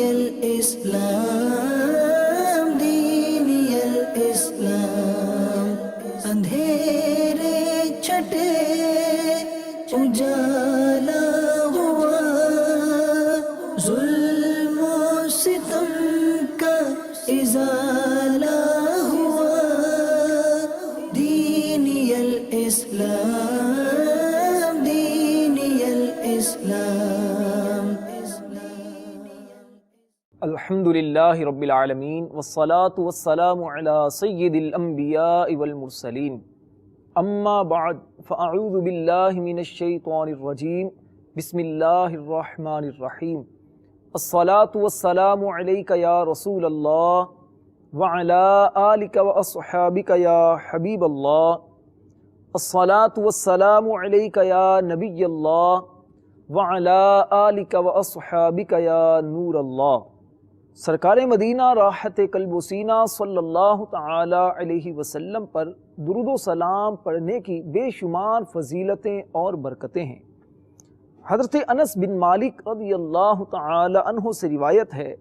الاسلام دینی الاسلام اندھیرے چھٹے اجالا ہوا ظلم و ستم کا ازالہ ہوا دینی الاسلام دینی الاسلام. الحمدللہ رب العالمین والصلاة والسلام علی سید الانبیاء والمرسلین اما بعد فاعوذ باللہ من الشیطان الرجیم بسم اللہ الرحمن الرحیم الصلاة والسلام علیک یا رسول اللہ وعلی آلک واصحابک یا حبیب اللہ الصلاة والسلام علیک یا نبی اللہ وعلی آلک واصحابک یا نور اللہ. سرکار مدینہ راحت قلب و سینہ صلی اللہ تعالی علیہ وسلم پر درود و سلام پڑھنے کی بے شمار فضیلتیں اور برکتیں ہیں. حضرت انس بن مالک رضی اللہ تعالی عنہ سے روایت ہے،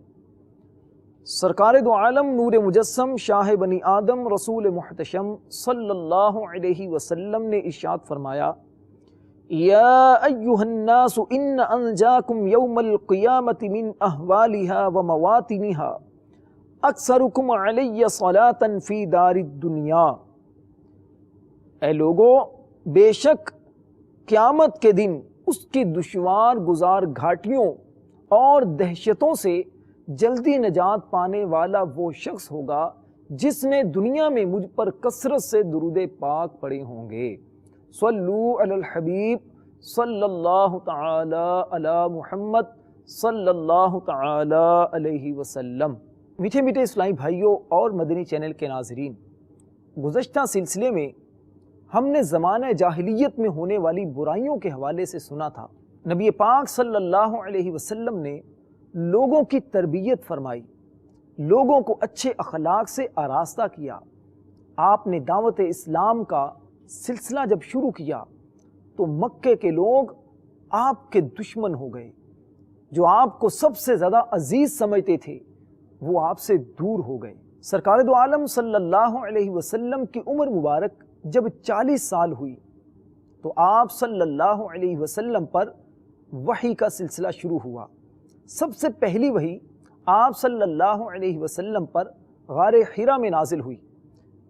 سرکار دو عالم نور مجسم شاہ بنی آدم رسول محتشم صلی اللہ علیہ وسلم نے ارشاد فرمایا، یا ایہا الناس ان انجاکم یوم القیامت من احوالها ومواطنها اکثرکم علی صلاة فی دار الدنیا. اے لوگو، بے شک قیامت کے دن اس کی دشوار گزار گھاٹیوں اور دہشتوں سے جلدی نجات پانے والا وہ شخص ہوگا جس نے دنیا میں مجھ پر کثرت سے درود پاک پڑھے ہوں گے. صلو علی الحبیب صلی اللہ تعالی علی محمد صلی اللہ تعالی علیہ وسلم. میٹھے میٹھے اسلامی بھائیوں اور مدنی چینل کے ناظرین، گزشتہ سلسلے میں ہم نے زمانہ جاہلیت میں ہونے والی برائیوں کے حوالے سے سنا تھا. نبی پاک صلی اللہ علیہ وسلم نے لوگوں کی تربیت فرمائی، لوگوں کو اچھے اخلاق سے آراستہ کیا. آپ نے دعوت اسلام کا سلسلہ جب شروع کیا تو مکے کے لوگ آپ کے دشمن ہو گئے. جو آپ کو سب سے زیادہ عزیز سمجھتے تھے وہ آپ سے دور ہو گئے. سرکار دو عالم صلی اللہ علیہ وسلم کی عمر مبارک جب 40 سال ہوئی تو آپ صلی اللہ علیہ وسلم پر وحی کا سلسلہ شروع ہوا. سب سے پہلی وحی آپ صلی اللہ علیہ وسلم پر غار حرا میں نازل ہوئی.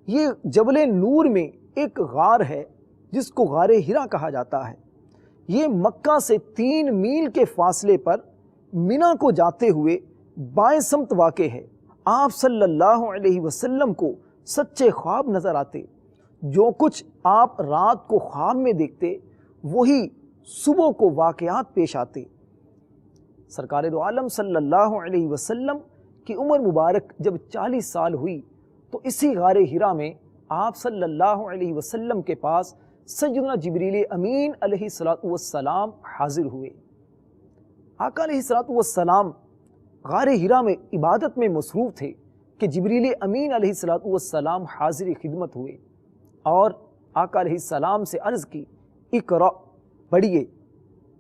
یہ جبل نور میں ایک غار ہے جس کو غار حرا کہا جاتا ہے. یہ مکہ سے 3 میل کے فاصلے پر منی کو جاتے ہوئے بائیں سمت واقع ہے. آپ صلی اللہ علیہ وسلم کو سچے خواب نظر آتے. جو کچھ آپ رات کو خواب میں دیکھتے وہی صبح کو واقعات پیش آتے. سرکار دو عالم صلی اللہ علیہ وسلم کی عمر مبارک جب 40 سال ہوئی تو اسی غار حرا میں آپ صلی اللہ علیہ وسلم کے پاس سیدنا جبریل امین علیہ السلام حاضر ہوئے. آقا علیہ السلام غار حرا میں عبادت میں مصروف تھے کہ جبریل امین علیہ السلام حاضر خدمت ہوئے اور آقا علیہ السلام سے عرض کی، اقرأ، پڑھیے.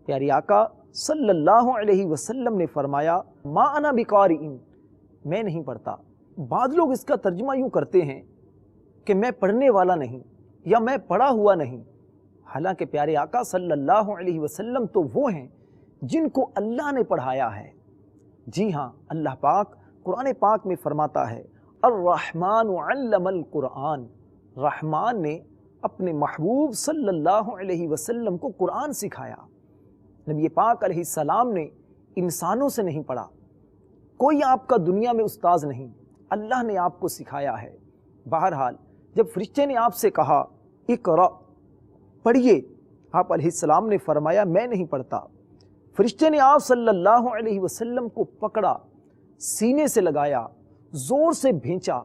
پیارے آقا صلی اللہ علیہ وسلم نے فرمایا، ما انا بقارئ، میں نہیں پڑھتا. بعض لوگ اس کا ترجمہ یوں کرتے ہیں کہ میں پڑھنے والا نہیں یا میں پڑھا ہوا نہیں. حالانکہ پیارے آقا صلی اللہ علیہ وسلم تو وہ ہیں جن کو اللہ نے پڑھایا ہے. جی ہاں، اللہ پاک قرآن پاک میں فرماتا ہے، الرحمن علم القرآن. رحمان نے اپنے محبوب صلی اللہ علیہ وسلم کو قرآن سکھایا. نبی پاک علیہ السلام نے انسانوں سے نہیں پڑھا. کوئی آپ کا دنیا میں استاذ نہیں، اللہ نے آپ کو سکھایا ہے. بہرحال جب فرشتے نے آپ سے کہا اقرأ، پڑھیے، آپ علیہ السلام نے فرمایا میں نہیں پڑھتا. فرشتے نے آپ صلی اللہ علیہ وسلم کو پکڑا، سینے سے لگایا، زور سے بھینچا،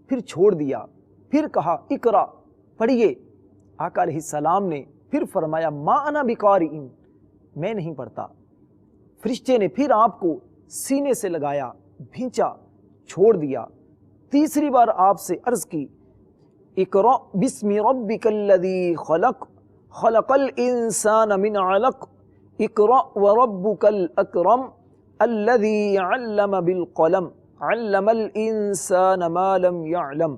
پھر چھوڑ دیا، پھر کہا اقرأ، پڑھیے. آقا علیہ السلام نے پھر فرمایا ما انا بقارئ، میں نہیں پڑھتا. فرشتے نے پھر آپ کو سینے سے لگایا، بھینچا، چھوڑ دیا. تیسری بار آپ سے عرض کی، اقرأ بسم ربک الذی خلق خلق الانسان من علق اقرأ وربک الاکرم الذی علم بالقلم علم الانسان ما لم یعلم۔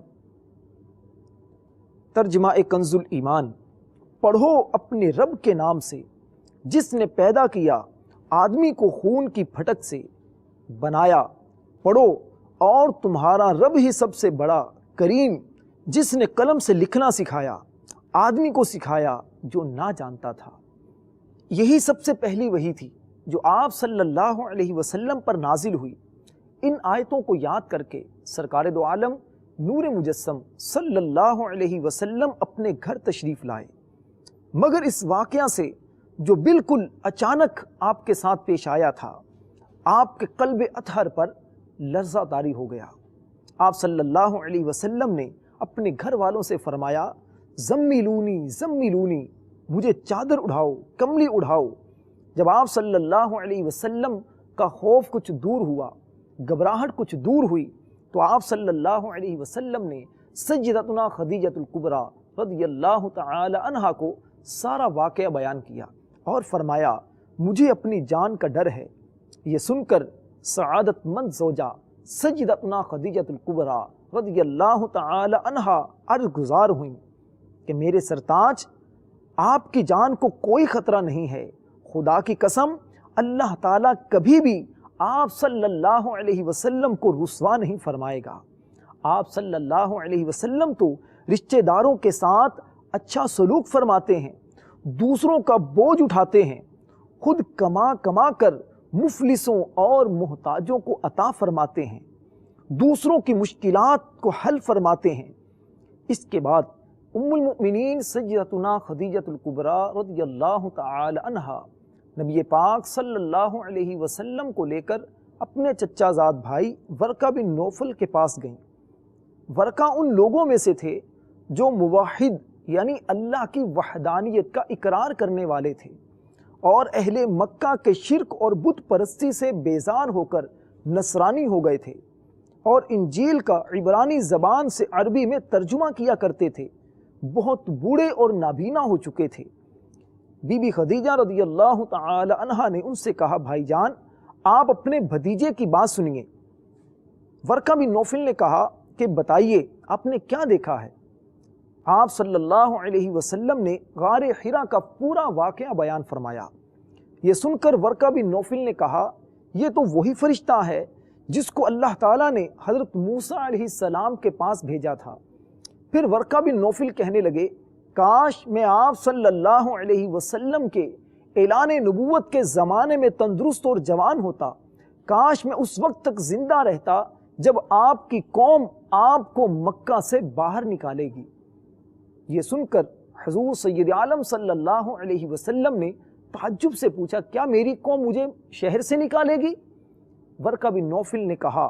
ترجمہ کنز الایمان، پڑھو اپنے رب کے نام سے جس نے پیدا کیا آدمی کو خون کی پھٹک سے بنایا۔ پڑھو اور تمہارا رب ہی سب سے بڑا کریم جس نے قلم سے لکھنا سکھایا، آدمی کو سکھایا جو نہ جانتا تھا۔ یہی سب سے پہلی وحی تھی جو آپ صلی اللہ علیہ وسلم پر نازل ہوئی۔ ان آیتوں کو یاد کر کے سرکار دو عالم نور مجسم صلی اللہ علیہ وسلم اپنے گھر تشریف لائے، مگر اس واقعہ سے جو بالکل اچانک آپ کے ساتھ پیش آیا تھا، آپ کے قلب اطہر پر لرزہ طاری ہو گیا۔ آپ صلی اللہ علیہ وسلم نے اپنے گھر والوں سے فرمایا، زمیلونی زمیلونی، مجھے چادر اڑھاؤ، کملی اڑھاؤ۔ جب آپ صلی اللہ علیہ وسلم کا خوف کچھ دور ہوا، گھبراہٹ کچھ دور ہوئی، تو آپ صلی اللہ علیہ وسلم نے سیدتنا خدیجۃ الکبریٰ رضی اللہ تعالی عنہا کو سارا واقعہ بیان کیا اور فرمایا، مجھے اپنی جان کا ڈر ہے۔ یہ سن کر سعادت مند زوجہ سیدتنا خدیجۃ الکبریٰ رضی اللہ تعالی عنہا عرض گزار ہوئیں کہ میرے سرتاج، آپ کی جان کو کوئی خطرہ نہیں ہے، خدا کی قسم اللہ تعالیٰ کبھی بھی آپ صلی اللہ علیہ وسلم کو رسوا نہیں فرمائے گا۔ آپ صلی اللہ علیہ وسلم تو رشتہ داروں کے ساتھ اچھا سلوک فرماتے ہیں، دوسروں کا بوجھ اٹھاتے ہیں، خود کما کما کر مفلسوں اور محتاجوں کو عطا فرماتے ہیں، دوسروں کی مشکلات کو حل فرماتے ہیں۔ اس کے بعد ام المؤمنین سیدتنا خدیجۃ الکبریٰ رضی اللہ تعالی عنہا نبی پاک صلی اللہ علیہ وسلم کو لے کر اپنے چچا زاد بھائی ورقہ بن نوفل کے پاس گئیں۔ ورقہ ان لوگوں میں سے تھے جو موحد یعنی اللہ کی وحدانیت کا اقرار کرنے والے تھے اور اہل مکہ کے شرک اور بت پرستی سے بیزار ہو کر نصرانی ہو گئے تھے اور انجیل کا عبرانی زبان سے عربی میں ترجمہ کیا کرتے تھے، بہت بوڑھے اور نابینا ہو چکے تھے۔ بی بی خدیجہ رضی اللہ تعالی عنہا نے ان سے کہا، بھائی جان آپ اپنے بھتیجے کی بات سنیے۔ ورقہ بن نوفل نے کہا کہ بتائیے آپ نے کیا دیکھا ہے؟ آپ صلی اللہ علیہ وسلم نے غار حرا کا پورا واقعہ بیان فرمایا۔ یہ سن کر ورقہ بن نوفل نے کہا، یہ تو وہی فرشتہ ہے جس کو اللہ تعالیٰ نے حضرت موسیٰ علیہ السلام کے پاس بھیجا تھا۔ پھر ورقہ بن نوفل کہنے لگے، کاش میں آپ صلی اللہ علیہ وسلم کے اعلان نبوت کے زمانے میں تندرست اور جوان ہوتا، کاش میں اس وقت تک زندہ رہتا جب آپ کی قوم آپ کو مکہ سے باہر نکالے گی۔ یہ سن کر حضور سید عالم صلی اللہ علیہ وسلم نے تعجب سے پوچھا، کیا میری قوم مجھے شہر سے نکالے گی؟ ورقہ بن نوفل نے کہا،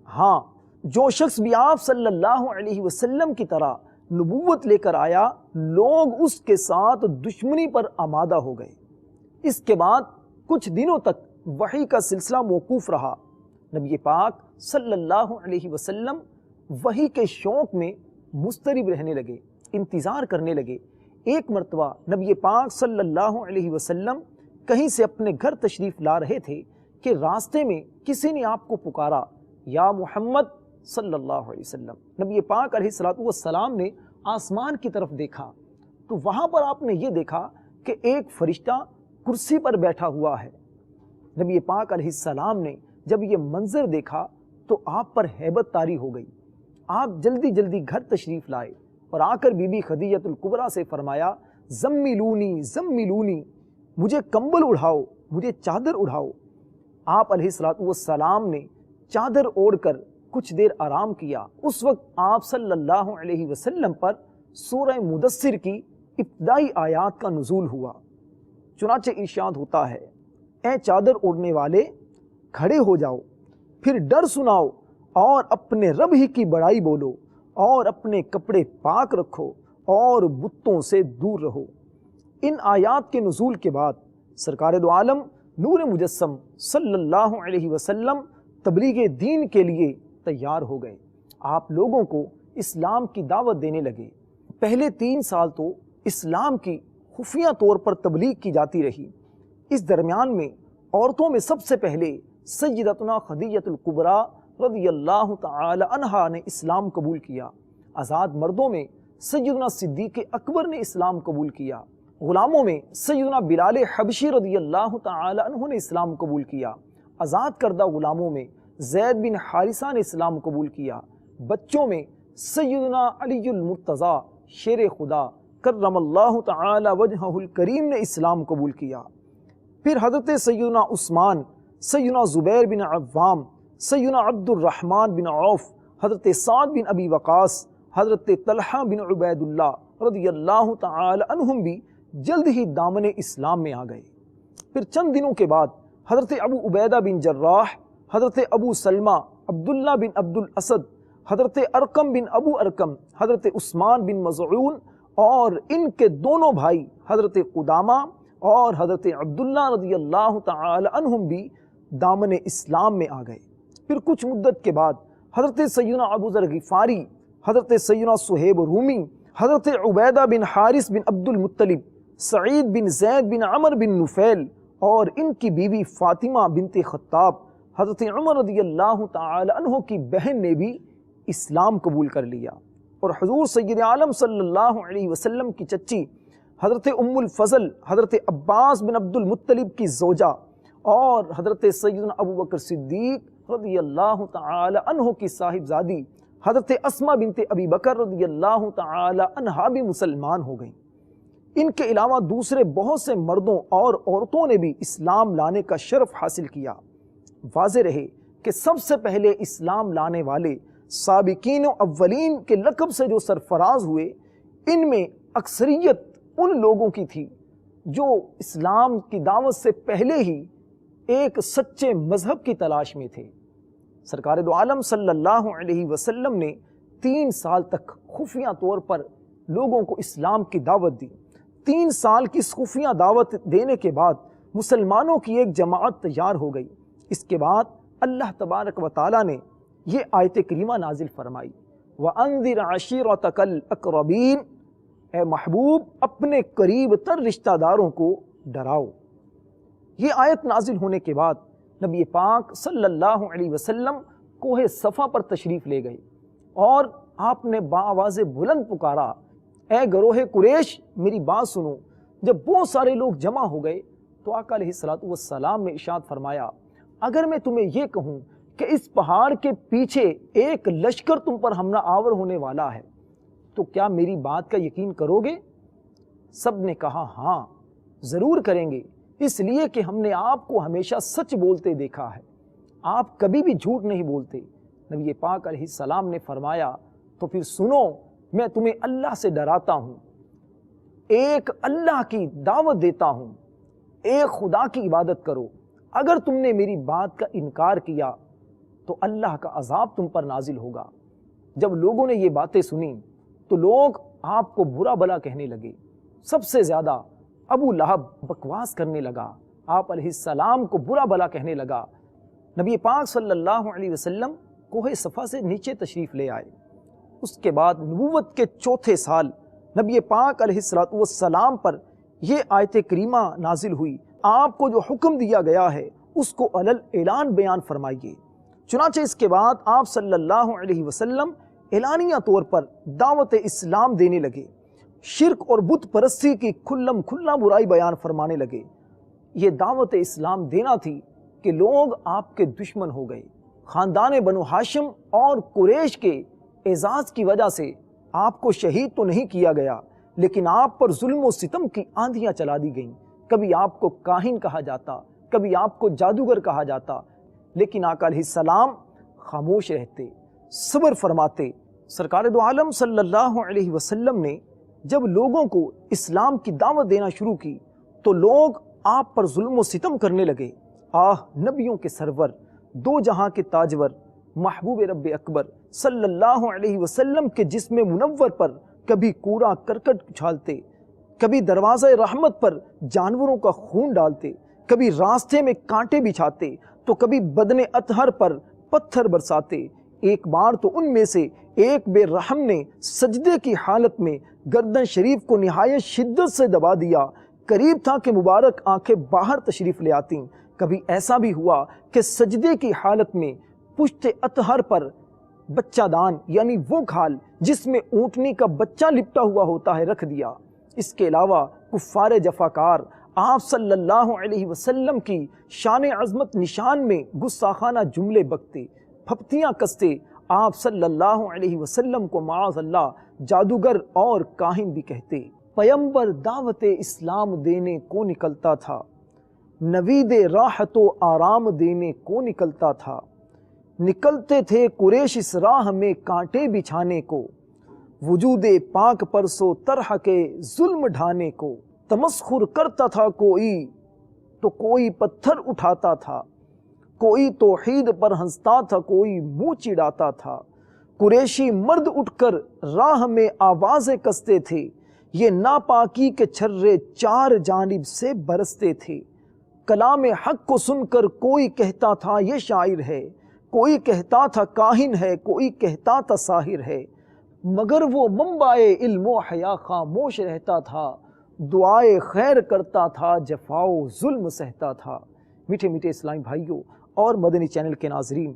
ہاں، جو شخص بھی آپ صلی اللہ علیہ وسلم کی طرح نبوت لے کر آیا، لوگ اس کے ساتھ دشمنی پر آمادہ ہو گئے۔ اس کے بعد کچھ دنوں تک وحی کا سلسلہ موقوف رہا۔ نبی پاک صلی اللہ علیہ وسلم وحی کے شوق میں مضطرب رہنے لگے، انتظار کرنے لگے۔ ایک مرتبہ نبی پاک صلی اللہ علیہ وسلم کہیں سے اپنے گھر تشریف لا رہے تھے کہ راستے میں کسی نے آپ کو پکارا، یا محمد صلی اللہ علیہ وسلم۔ نبی پاک علیہ السلام نے آسمان کی طرف دیکھا تو وہاں پر آپ نے یہ دیکھا کہ ایک فرشتہ کرسی پر بیٹھا ہوا ہے۔ نبی پاک علیہ السلام نے جب یہ منظر دیکھا تو آپ پر ہیبت طاری ہو گئی۔ آپ جلدی جلدی گھر تشریف لائے اور آ کر بی بی خدیجۃ الکبریٰ سے فرمایا، زمیلونی زمیلونی، مجھے کمبل اڑھاؤ، مجھے چادر اڑھاؤ۔ آپ علیہ السلام نے چادر اوڑھ کر کچھ دیر آرام کیا۔ اس وقت آپ صلی اللہ علیہ وسلم پر سورہ مدثر کی ابتدائی آیات کا نزول ہوا۔ چنانچہ ارشاد ہوتا ہے، اے چادر اوڑھنے والے کھڑے ہو جاؤ، پھر ڈر سناؤ اور اپنے رب ہی کی بڑائی بولو اور اپنے کپڑے پاک رکھو اور بتوں سے دور رہو۔ ان آیات کے نزول کے بعد سرکار دو عالم نور مجسم صلی اللہ علیہ وسلم تبلیغ دین کے لیے تیار ہو گئے۔ آپ لوگوں کو اسلام کی دعوت دینے لگے۔ پہلے 3 سال تو اسلام کی خفیہ طور پر تبلیغ کی جاتی رہی۔ اس درمیان میں عورتوں میں سب سے پہلے سیدتنا خدیجہ الکبریٰ رضی اللہ تعالی عنہا نے اسلام قبول کیا۔ آزاد مردوں میں سیدنا صدیق اکبر نے اسلام قبول کیا۔ غلاموں میں سیدنا بلال حبشی رضی اللہ تعالی عنہ نے اسلام قبول کیا۔ آزاد کردہ غلاموں میں زید بن حارثہ نے اسلام قبول کیا۔ بچوں میں سیدنا علی المرتضیٰ شیر خدا کرم اللہ تعالی وجہہ الکریم نے اسلام قبول کیا۔ پھر حضرت سیدنا عثمان، سیدنا زبیر بن عوام، سیدنا عبد الرحمن بن عوف، حضرت سعد بن ابی وقاص، حضرت طلحہ بن عبید اللہ رضی اللہ تعالی عنہم بھی جلد ہی دامن اسلام میں آ گئے۔ پھر چند دنوں کے بعد حضرت ابو عبیدہ بن جراح، حضرت ابو سلمہ عبداللہ بن عبد الاسد، حضرت ارقم بن ابو ارقم، حضرت عثمان بن مظعون اور ان کے دونوں بھائی حضرت قدامہ اور حضرت عبداللہ رضی اللہ تعالی عنہم بھی دامن اسلام میں آ گئے۔ پھر کچھ مدت کے بعد حضرت سیدنا ابو ذر غفاری، حضرت سیدنا صہیب رومی، حضرت عبیدہ بن حارث بن عبد المطلب، سعید بن زید بن عمر بن نفیل اور ان کی بیوی فاطمہ بنت خطاب، حضرت عمر رضی اللہ تعالی عنہ کی بہن نے بھی اسلام قبول کر لیا۔ اور حضور سید عالم صلی اللہ علیہ وسلم کی چچی حضرت ام الفضل، حضرت عباس بن عبد المطلب کی زوجہ اور حضرت سیدنا ابو بکر صدیق رضی اللہ تعالی عنہ کی صاحبزادی حضرت اسماء بنت ابی بکر رضی اللہ تعالی عنہا بھی مسلمان ہو گئیں۔ ان کے علاوہ دوسرے بہت سے مردوں اور عورتوں نے بھی اسلام لانے کا شرف حاصل کیا۔ واضح رہے کہ سب سے پہلے اسلام لانے والے سابقین و اولین کے لقب سے جو سرفراز ہوئے، ان میں اکثریت ان لوگوں کی تھی جو اسلام کی دعوت سے پہلے ہی ایک سچے مذہب کی تلاش میں تھے۔ سرکار دو عالم صلی اللہ علیہ وسلم نے 3 سال تک خفیہ طور پر لوگوں کو اسلام کی دعوت دی۔ 3 سال کی اس خفیہ دعوت دینے کے بعد مسلمانوں کی ایک جماعت تیار ہو گئی۔ اس کے بعد اللہ تبارک و تعالیٰ نے یہ آیت کریمہ نازل فرمائی، وَأَنذِرْ عَشِيرَتَكَ الْأَقْرَبِينَ، اے محبوب اپنے قریب تر رشتہ داروں کو ڈراؤ۔ یہ آیت نازل ہونے کے بعد نبی پاک صلی اللہ علیہ وسلم کوہ صفا پر تشریف لے گئے اور آپ نے بآواز بلند پکارا، اے گروہ قریش میری بات سنو۔ جب بہت سارے لوگ جمع ہو گئے تو آقا علیہ الصلوۃ والسلام نے ارشاد فرمایا، اگر میں تمہیں یہ کہوں کہ اس پہاڑ کے پیچھے ایک لشکر تم پر حملہ آور ہونے والا ہے تو کیا میری بات کا یقین کرو گے؟ سب نے کہا ہاں ضرور کریں گے، اس لیے کہ ہم نے آپ کو ہمیشہ سچ بولتے دیکھا ہے، آپ کبھی بھی جھوٹ نہیں بولتے۔ نبی پاک علیہ السلام نے فرمایا تو پھر سنو، میں تمہیں اللہ سے ڈراتا ہوں، ایک اللہ کی دعوت دیتا ہوں، ایک خدا کی عبادت کرو۔ اگر تم نے میری بات کا انکار کیا تو اللہ کا عذاب تم پر نازل ہوگا۔ جب لوگوں نے یہ باتیں سنی تو لوگ آپ کو برا بھلا کہنے لگے۔ سب سے زیادہ ابو لہب بکواس کرنے لگا، آپ علیہ السلام کو برا بھلا کہنے لگا۔ نبی پاک صلی اللہ علیہ وسلم کوہ صفا سے نیچے تشریف لے آئے۔ اس کے بعد نبوت کے 4تھے سال نبی پاک علیہ السلام پر یہ آیت کریمہ نازل ہوئی، آپ کو جو حکم دیا گیا ہے اس کو علل اعلان بیان فرمائیے۔ چنانچہ اس کے بعد آپ صلی اللہ علیہ وسلم اعلانیہ طور پر دعوت اسلام دینے لگے، شرک اور بت پرستی کی کھلم کھلا برائی بیان فرمانے لگے۔ یہ دعوت اسلام دینا تھی کہ لوگ آپ کے دشمن ہو گئے۔ خاندان بنو ہاشم اور قریش کے اعزاز کی وجہ سے آپ کو شہید تو نہیں کیا گیا، لیکن آپ پر ظلم و ستم کی آندھیاں چلا دی گئیں۔ کبھی آپ کو کاہن کہا جاتا، کبھی آپ کو جادوگر کہا جاتا، لیکن آقا علیہ السلام خاموش رہتے، صبر فرماتے۔ سرکار دو عالم صلی اللہ علیہ وسلم نے جب لوگوں کو اسلام کی دعوت دینا شروع کی تو لوگ آپ پر ظلم و ستم کرنے لگے۔ نبیوں کے سرور، دو جہاں کے تاجور، محبوب رب اکبر صلی اللہ علیہ وسلم کے جسم منور پر کبھی کوڑا کرکٹ اچھالتے، کبھی دروازہ رحمت پر جانوروں کا خون ڈالتے، کبھی راستے میں کانٹے بچھاتے تو کبھی بدن اطہر پر پتھر برساتے۔ ایک بار تو ان میں سے ایک بے رحم نے سجدے کی حالت میں گردن شریف کو نہایت شدت سے دبا دیا، قریب تھا کہ مبارک آنکھیں باہر تشریف لے آتیں، کبھی ایسا بھی ہوا کہ سجدے کی حالت میں پشت اطہر پر بچہ دان یعنی وہ کھال جس میں اونٹنی کا بچہ لپٹا ہوا ہوتا ہے رکھ دیا۔ اس کے علاوہ کفار جفاکار آپ صلی اللہ علیہ وسلم کی شان عظمت نشان میں گستاخانہ جملے بکتے، پھپتیاں کستے، آپ صلی اللہ علیہ وسلم کو معاذ اللہ جادوگر اور کاہن بھی کہتے۔ پیمبر دعوت اسلام دینے کو نکلتا تھا، نوید راحت و آرام دینے کو نکلتا تھا، نکلتے تھے قریش اس راہ میں کانٹے بچھانے کو، وجود پاک پر سو طرح کے ظلم ڈھانے کو، تمسخر کرتا تھا کوئی تو کوئی پتھر اٹھاتا تھا، کوئی توحید پر ہنستا تھا کوئی منہ چڑھاتا تھا، قریشی مرد اٹھ کر راہ میں آوازیں کستے تھے، یہ ناپاکی کے چھرے چار جانب سے برستے تھے، کلام حق کو سن کر کوئی کہتا تھا یہ شاعر ہے، کوئی کہتا تھا کاہن ہے، کوئی کہتا تھا ساحر ہے، مگر وہ منبع علم و حیا خاموش رہتا تھا، دعائے خیر کرتا تھا، جفا و ظلم سہتا تھا۔ میٹھے میٹھے اسلامی بھائیوں اور مدنی چینل کے ناظرین،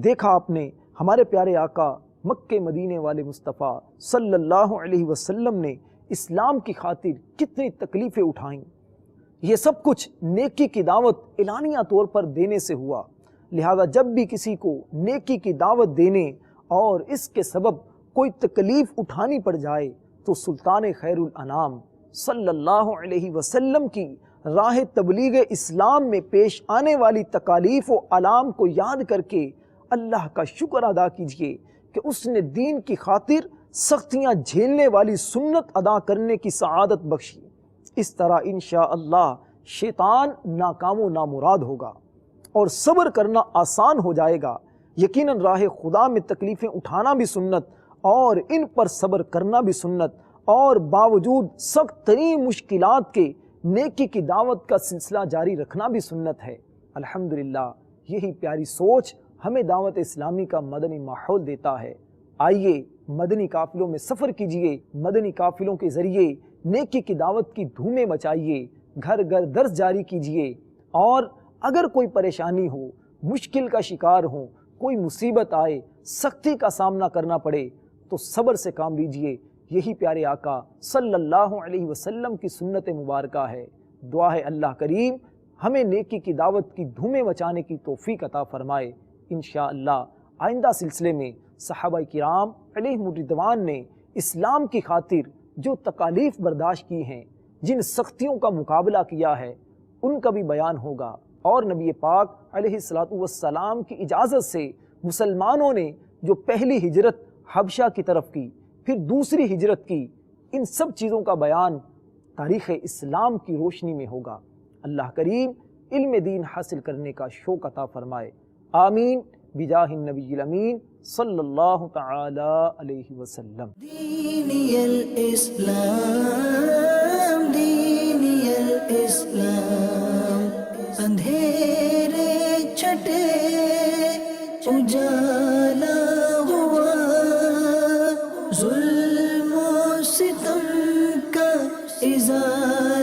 دیکھا آپ نے ہمارے پیارے آقا مکے مدینے والے مصطفیٰ صلی اللہ علیہ وسلم نے اسلام کی خاطر کتنی تکلیفیں اٹھائیں۔ یہ سب کچھ نیکی کی دعوت اعلانیہ طور پر دینے سے ہوا، لہذا جب بھی کسی کو نیکی کی دعوت دینے اور اس کے سبب کوئی تکلیف اٹھانی پڑ جائے تو سلطان خیر الانام صلی اللہ علیہ وسلم کی راہ تبلیغ اسلام میں پیش آنے والی تکالیف و آلام کو یاد کر کے اللہ کا شکر ادا کیجئے کہ اس نے دین کی خاطر سختیاں جھیلنے والی سنت ادا کرنے کی سعادت بخشی۔ اس طرح انشاءاللہ شیطان ناکام و نامراد ہوگا اور صبر کرنا آسان ہو جائے گا۔ یقیناً راہ خدا میں تکلیفیں اٹھانا بھی سنت اور ان پر صبر کرنا بھی سنت، اور باوجود سخت ترین مشکلات کے نیکی کی دعوت کا سلسلہ جاری رکھنا بھی سنت ہے۔ الحمدللہ یہی پیاری سوچ ہمیں دعوت اسلامی کا مدنی ماحول دیتا ہے۔ آئیے مدنی قافلوں میں سفر کیجئے، مدنی قافلوں کے ذریعے نیکی کی دعوت کی دھومیں مچائیے، گھر گھر درس جاری کیجئے، اور اگر کوئی پریشانی ہو، مشکل کا شکار ہو، کوئی مصیبت آئے، سختی کا سامنا کرنا پڑے تو صبر سے کام لیجئے۔ یہی پیارے آقا صلی اللہ علیہ وسلم کی سنت مبارکہ ہے۔ دعا ہے اللہ کریم ہمیں نیکی کی دعوت کی دھومیں مچانے کی توفیق عطا فرمائے۔ انشاءاللہ آئندہ سلسلے میں صحابہ کرام علیہم الرضوان نے اسلام کی خاطر جو تکالیف برداشت کی ہیں، جن سختیوں کا مقابلہ کیا ہے، ان کا بھی بیان ہوگا، اور نبی پاک علیہ الصلوۃ والسلام کی اجازت سے مسلمانوں نے جو پہلی ہجرت حبشہ کی طرف کی، پھر دوسری ہجرت کی، ان سب چیزوں کا بیان تاریخ اسلام کی روشنی میں ہوگا۔ اللہ کریم علم دین حاصل کرنے کا شوق عطا فرمائے، آمین بجاہ النبی الامین صلی اللہ تعالی علیہ وسلم۔ دینی الاسلام، دینی الاسلام، اندھیرے چھٹے اجالا ہوا، ظلم و ستم کا ازالہ